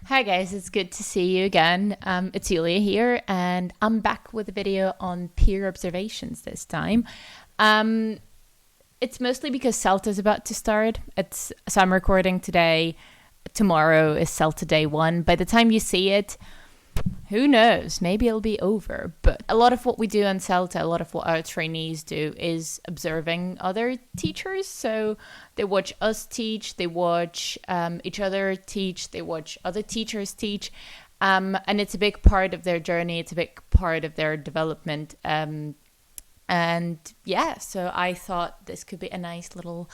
Hi guys, it's good to see you again. It's Julia here, and I'm back with a video on peer observations this time. It's mostly because CELTA is about to start. So I'm recording today. Tomorrow is CELTA day 1. By the time you see it, who knows? Maybe it'll be over. But a lot of what we do on CELTA, a lot of what our trainees do is observing other teachers. So they watch us teach, they watch each other teach, they watch other teachers teach. And it's a big part of their journey. It's a big part of their development. So I thought this could be a nice little,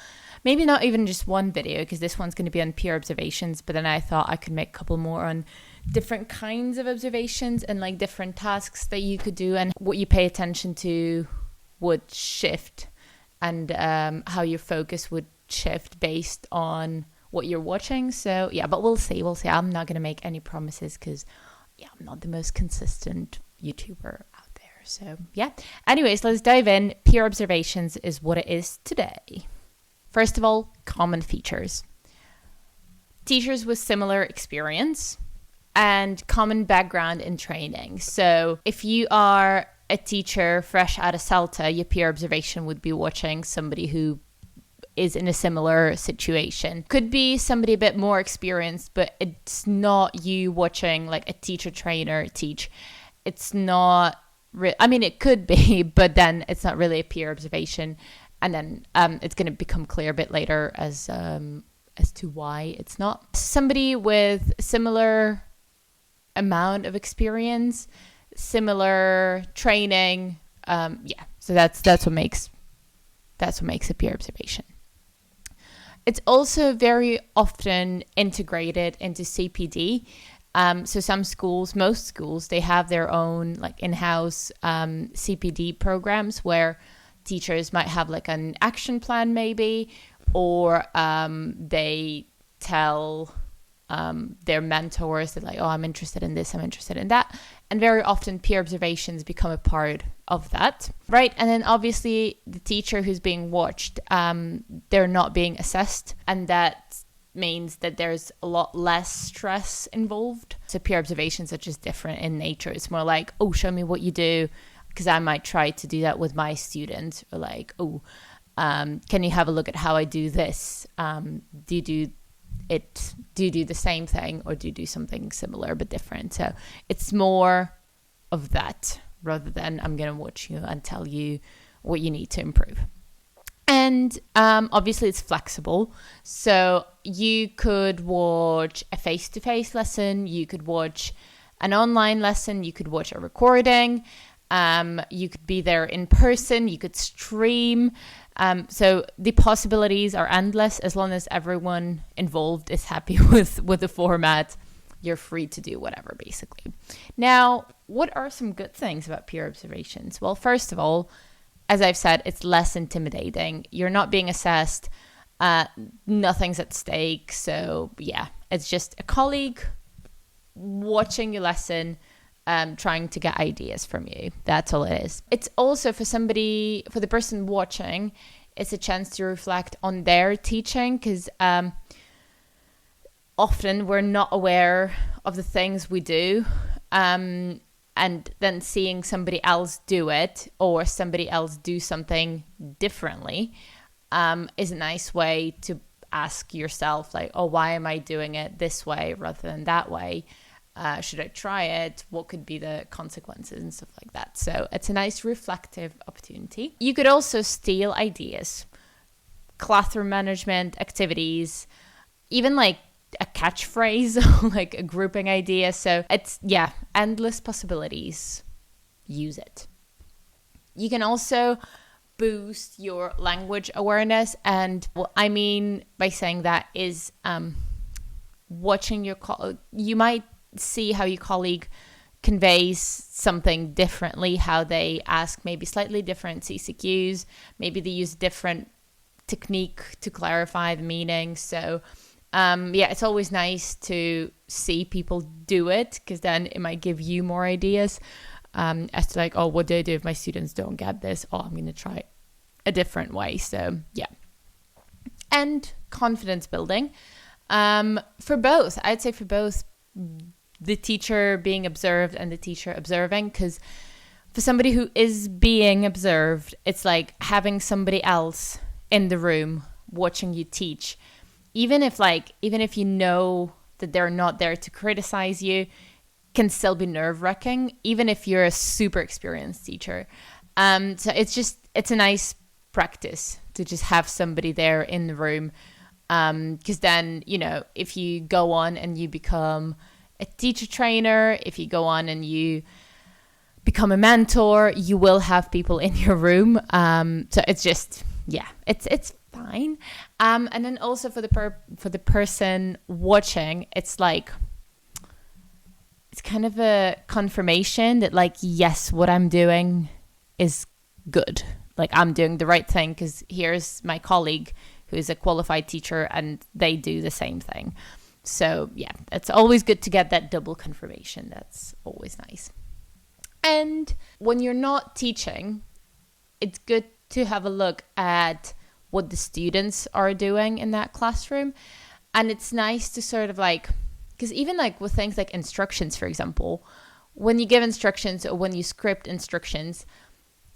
maybe not even just one video, because this one's going to be on peer observations, but then I thought I could make a couple more on different kinds of observations and like different tasks that you could do and what you pay attention to would shift and how your focus would shift based on what you're watching. So yeah, but we'll see. I'm not going to make any promises because I'm not the most consistent YouTuber out there. So yeah. Anyways, let's dive in. Peer observations is what it is today. First of all, common features. Teachers with similar experience and common background in training. So if you are a teacher fresh out of CELTA, your peer observation would be watching somebody who is in a similar situation. Could be somebody a bit more experienced, but it's not you watching like a teacher trainer teach. It's not it could be, but then it's not really a peer observation. And then it's going to become clear a bit later as to why it's not. Somebody with similar amount of experience, similar training. So that's what makes a peer observation. It's also very often integrated into CPD. So some schools, most schools, they have their own like in-house CPD programs where teachers might have like an action plan maybe, or they tell their mentors that like, oh, I'm interested in this, I'm interested in that. And very often peer observations become a part of that, right? And then obviously the teacher who's being watched, they're not being assessed. And that means that there's a lot less stress involved. So peer observations are just different in nature. It's more like, oh, show me what you do, because I might try to do that with my student, or like, oh, can you have a look at how I do this? Do you do the same thing, or do you do something similar but different? So it's more of that rather than I'm going to watch you and tell you what you need to improve. And obviously it's flexible. So you could watch a face-to-face lesson, you could watch an online lesson, you could watch a recording, you could be there in person, you could stream. So the possibilities are endless. As long as everyone involved is happy with the format, you're free to do whatever, basically. Now, what are some good things about peer observations? Well, first of all, as I've said, it's less intimidating. You're not being assessed. Nothing's at stake. So yeah, it's just a colleague watching your lesson, trying to get ideas from you. That's all it is. It's also for the person watching, it's a chance to reflect on their teaching, because often we're not aware of the things we do. And then seeing somebody else do it, or somebody else do something differently, is a nice way to ask yourself, like, oh, why am I doing it this way rather than that way? Should I try it? What could be the consequences and stuff like that? So it's a nice reflective opportunity. You could also steal ideas, classroom management activities, even like a catchphrase, like a grouping idea. So it's, endless possibilities. Use it. You can also boost your language awareness. And what I mean by saying that is watching you might see how your colleague conveys something differently, how they ask maybe slightly different CCQs, maybe they use different technique to clarify the meaning. So it's always nice to see people do it, because then it might give you more ideas as to like, oh, what do I do if my students don't get this? Oh, I'm going to try a different way. So yeah. And confidence building. For both, I'd say for both the teacher being observed and the teacher observing, because for somebody who is being observed, it's like having somebody else in the room watching you teach. Even if you know that they're not there to criticize you, can still be nerve-wracking, even if you're a super experienced teacher. So it's a nice practice to just have somebody there in the room. Because then, if you go on and you become a teacher trainer, if you go on and you become a mentor, you will have people in your room. So it's just, it's fine. And then also for the person watching, it's like, it's kind of a confirmation that like, yes, what I'm doing is good. Like I'm doing the right thing because here's my colleague who is a qualified teacher and they do the same thing. So yeah, it's always good to get that double confirmation. That's always nice. And when you're not teaching, it's good to have a look at what the students are doing in that classroom. And it's nice to sort of like, because even like with things like instructions, for example, when you give instructions or when you script instructions,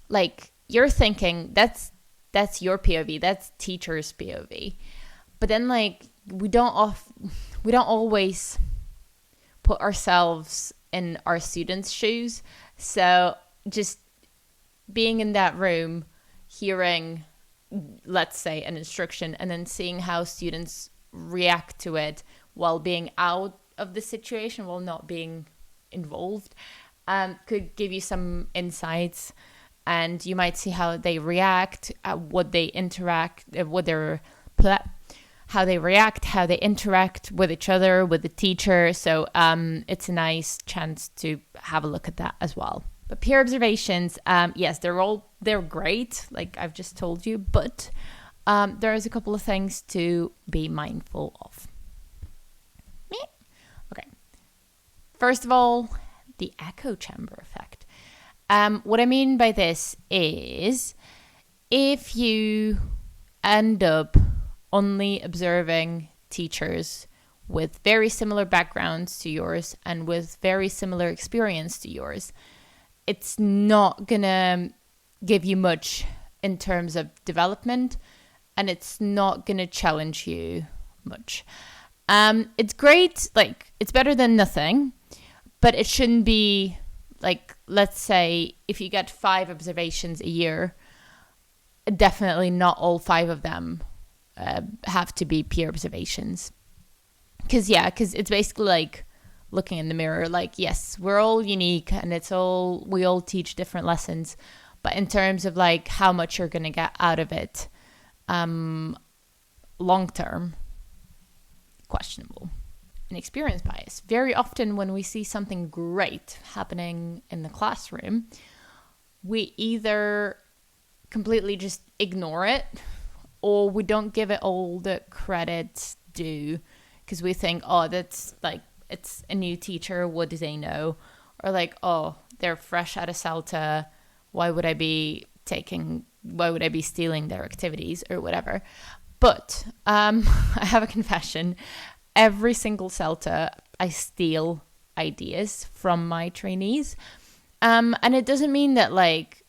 like you're thinking that's your POV, that's teacher's POV. But then like we don't always put ourselves in our students' shoes. So just being in that room, hearing, let's say, an instruction, and then seeing how students react to it while being out of the situation, while not being involved, could give you some insights. And you might see how they react, what they interact, how they react, how they interact with each other, with the teacher. So it's a nice chance to have a look at that as well. But peer observations, yes, they're great, like I've just told you, but there's a couple of things to be mindful of. Okay. First of all, the echo chamber effect. What I mean by this is if you end up only observing teachers with very similar backgrounds to yours and with very similar experience to yours, it's not gonna give you much in terms of development, and it's not gonna challenge you much. It's great, like it's better than nothing, but it shouldn't be like, let's say if you get 5 observations a year, definitely not all 5 of them have to be peer observations. Because it's basically like looking in the mirror, like, yes, we're all unique and we all teach different lessons, but in terms of like how much you're going to get out of it long term, questionable. And experience bias. Very often when we see something great happening in the classroom, we either completely just ignore it or we don't give it all the credit due because we think, oh, that's like, it's a new teacher, what do they know? Or like, oh, they're fresh out of CELTA, why would I be stealing their activities or whatever? But I have a confession. Every single CELTA, I steal ideas from my trainees. And it doesn't mean that like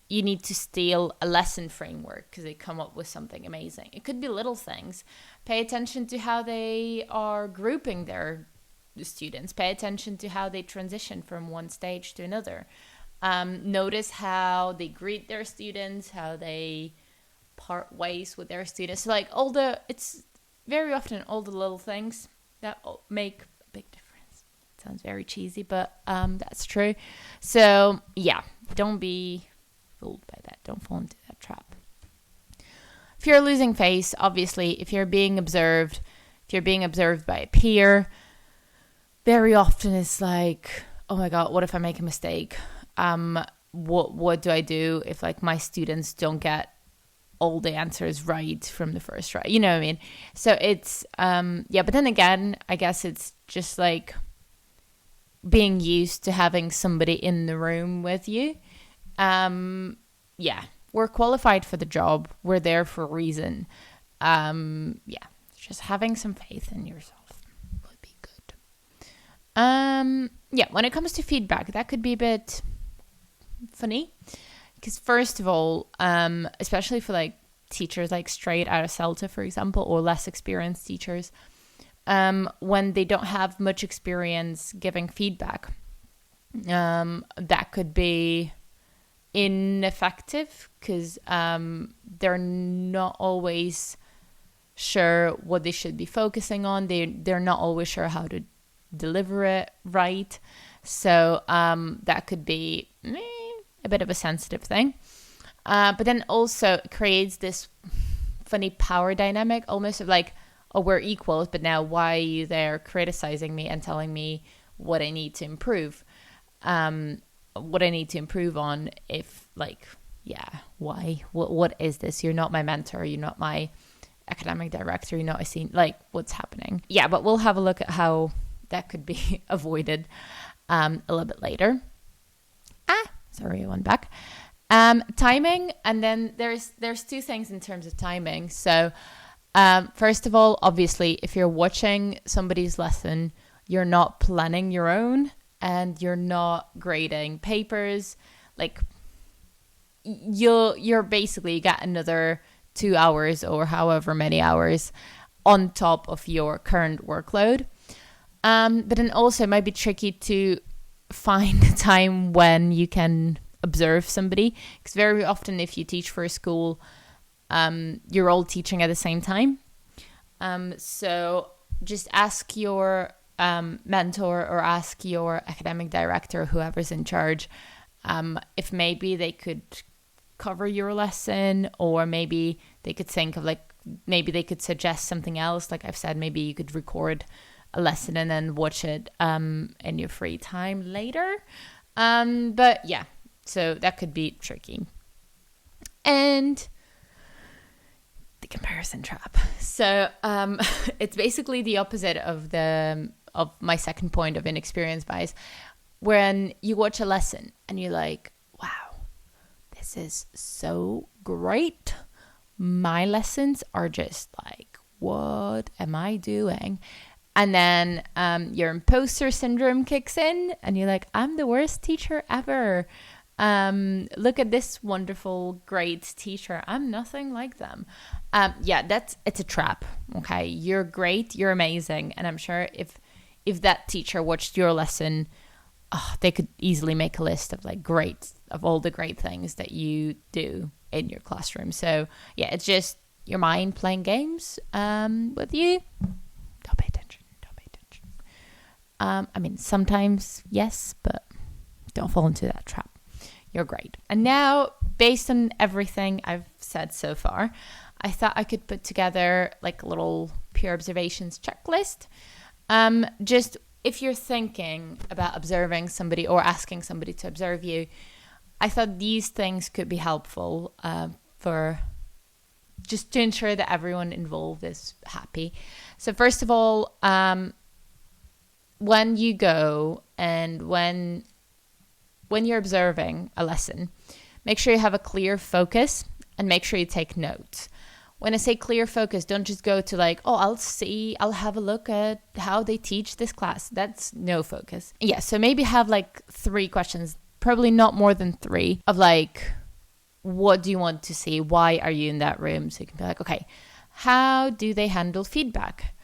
you need to steal a lesson framework because they come up with something amazing. It could be little things. Pay attention to how they are grouping their students. Pay attention to how they transition from one stage to another. Notice how they greet their students, how they part ways with their students. So like it's very often all the little things that make a big difference. It sounds very cheesy, but that's true. So yeah, don't be fooled by that. Don't fall into that trap. If you're losing face, obviously, if you're being observed by a peer, very often it's like, oh my God, what if I make a mistake? What do I do if like my students don't get all the answers right from the first try? You know what I mean? So it's, but then again, I guess it's just like being used to having somebody in the room with you. We're qualified for the job. We're there for a reason. Just having some faith in yourself would be good. Yeah, when it comes to feedback, that could be a bit funny. Because first of all, especially for like teachers like straight out of CELTA, for example, or less experienced teachers, when they don't have much experience giving feedback, that could be ineffective because they're not always sure what they should be focusing on. They're not always sure how to deliver it right. So that could be a bit of a sensitive thing. But then also it creates this funny power dynamic, almost of like, oh, we're equals, but now why are you there criticizing me and telling me what I need to improve? What I need to improve on, if like, yeah, why? What is this? You're not my mentor. You're not my academic director. You're not a senior. Like, what's happening? Yeah, but we'll have a look at how that could be avoided a little bit later. Sorry, I went back. Timing, and then there's two things in terms of timing. So first of all, obviously, if you're watching somebody's lesson, you're not planning your own and you're not grading papers. Like you're basically, you got another 2 hours or however many hours on top of your current workload. But then also it might be tricky to find a time when you can observe somebody, because very often if you teach for a school, you're all teaching at the same time. So just ask your mentor or ask your academic director, whoever's in charge, if maybe they could cover your lesson, or maybe they could think of like, maybe they could suggest something else. Like I've said, maybe you could record a lesson and then watch it in your free time later. But yeah, so that could be tricky. And the comparison trap. So it's basically the opposite of my second point of inexperience bias. When you watch a lesson and you're like, wow, this is so great. My lessons are just like, what am I doing? And then your imposter syndrome kicks in and you're like, I'm the worst teacher ever. Look at this wonderful, great teacher. I'm nothing like them. Yeah, it's a trap. Okay. You're great. You're amazing. And I'm sure if that teacher watched your lesson, they could easily make a list of like of all the great things that you do in your classroom. So yeah, it's just your mind playing games with you. Don't pay attention. I mean, sometimes yes, but don't fall into that trap. You're great. And now, based on everything I've said so far, I thought I could put together like a little peer observations checklist. Just if you're thinking about observing somebody or asking somebody to observe you, I thought these things could be helpful for just to ensure that everyone involved is happy. So first of all, when you go and when you're observing a lesson, make sure you have a clear focus and make sure you take notes. When I say clear focus, don't just go to like, oh, I'll have a look at how they teach this class. That's no focus. Yeah, so maybe have like 3 questions, probably not more than 3, of like, what do you want to see? Why are you in that room? So you can be like, okay, how do they handle feedback?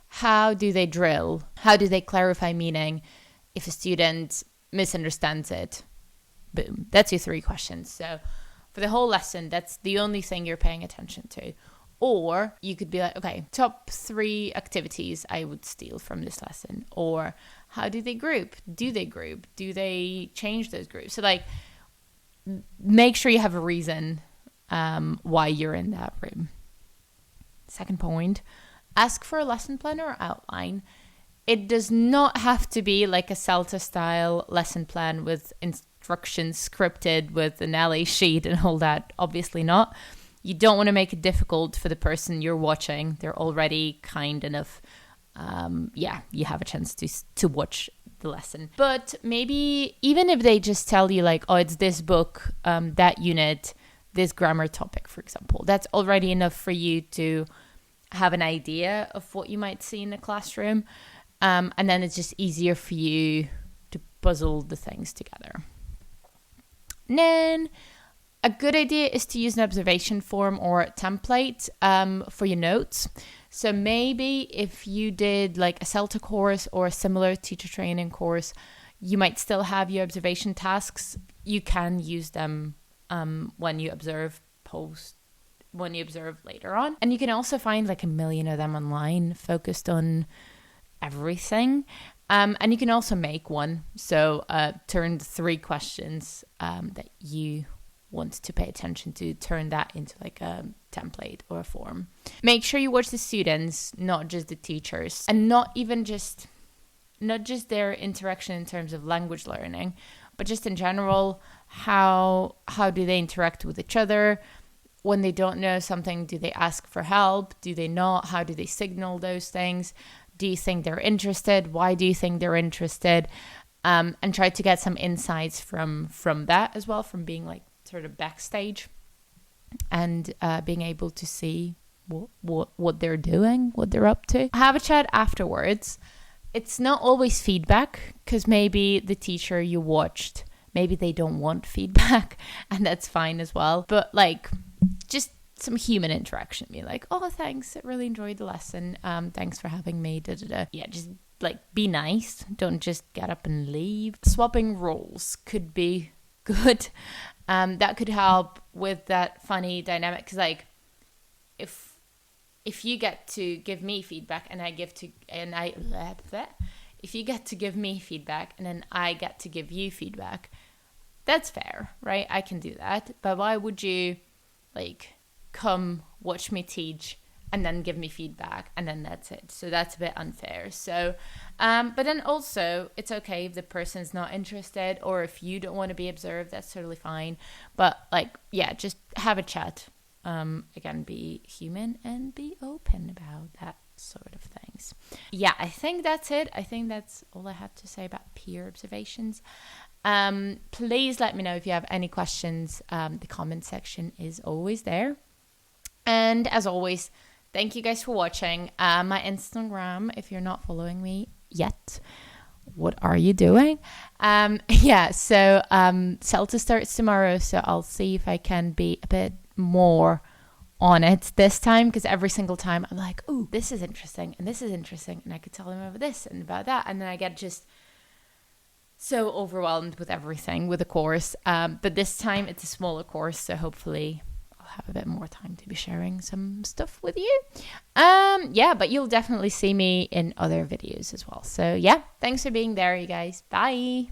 How do they drill? How do they clarify meaning? If a student misunderstands it, boom. That's your 3 questions. So for the whole lesson, that's the only thing you're paying attention to. Or you could be like, okay, top 3 activities I would steal from this lesson. Or how do they group? Do they group? Do they change those groups? So like, make sure you have a reason why you're in that room. Second point, ask for a lesson plan or outline. It does not have to be like a CELTA style lesson plan with instructions scripted with an LA sheet and all that. Obviously not. You don't want to make it difficult for the person you're watching. They're already kind enough. You have a chance to watch the lesson. But maybe even if they just tell you like, oh, it's this book, that unit, this grammar topic, for example, that's already enough for you to have an idea of what you might see in the classroom. And then it's just easier for you to puzzle the things together. And then a good idea is to use an observation form or a template for your notes. So maybe if you did like a CELTA course or a similar teacher training course, you might still have your observation tasks. You can use them when you observe later on. And you can also find like a million of them online focused on everything. And you can also make one. So turn the 3 questions that you want to pay attention to, turn that into like a template or a form. Make sure you watch the students, not just the teachers, and not just their interaction in terms of language learning, but just in general, how do they interact with each other? When they don't know something, do they ask for help? Do they not? How do they signal those things? Do you think they're interested? Why do you think they're interested? And try to get some insights from that as well, from being like sort of backstage and being able to see what they're doing, what they're up to. Have a chat afterwards. It's not always feedback, because maybe the teacher you watched, maybe they don't want feedback, and that's fine as well. But like, just some human interaction. Be like, oh, thanks, I really enjoyed the lesson. Thanks for having me. Yeah, just like be nice. Don't just get up and leave. Swapping roles could be good. That could help with that funny dynamic. Because like, if you get to give me feedback if you get to give me feedback and then I get to give you feedback, that's fair, right? I can do that. But why would you like come watch me teach and then give me feedback and then that's it? So that's a bit unfair. So but then also it's okay if the person's not interested, or if you don't want to be observed, that's totally fine. But like, yeah, just have a chat. Again, be human and be open about that sort of things. Yeah, I think that's it. I think that's all I have to say about peer observations. Please let me know if you have any questions. The comment section is always there. And as always, thank you guys for watching. My Instagram, if you're not following me yet, what are you doing? So CELTA starts tomorrow, so I'll see if I can be a bit more on it this time, because every single time I'm like, oh, this is interesting and this is interesting, and I could tell them about this and about that, and then I get just so overwhelmed with everything with the course. But this time it's a smaller course, so hopefully I'll have a bit more time to be sharing some stuff with you. But you'll definitely see me in other videos as well. So yeah, thanks for being there, you guys. Bye.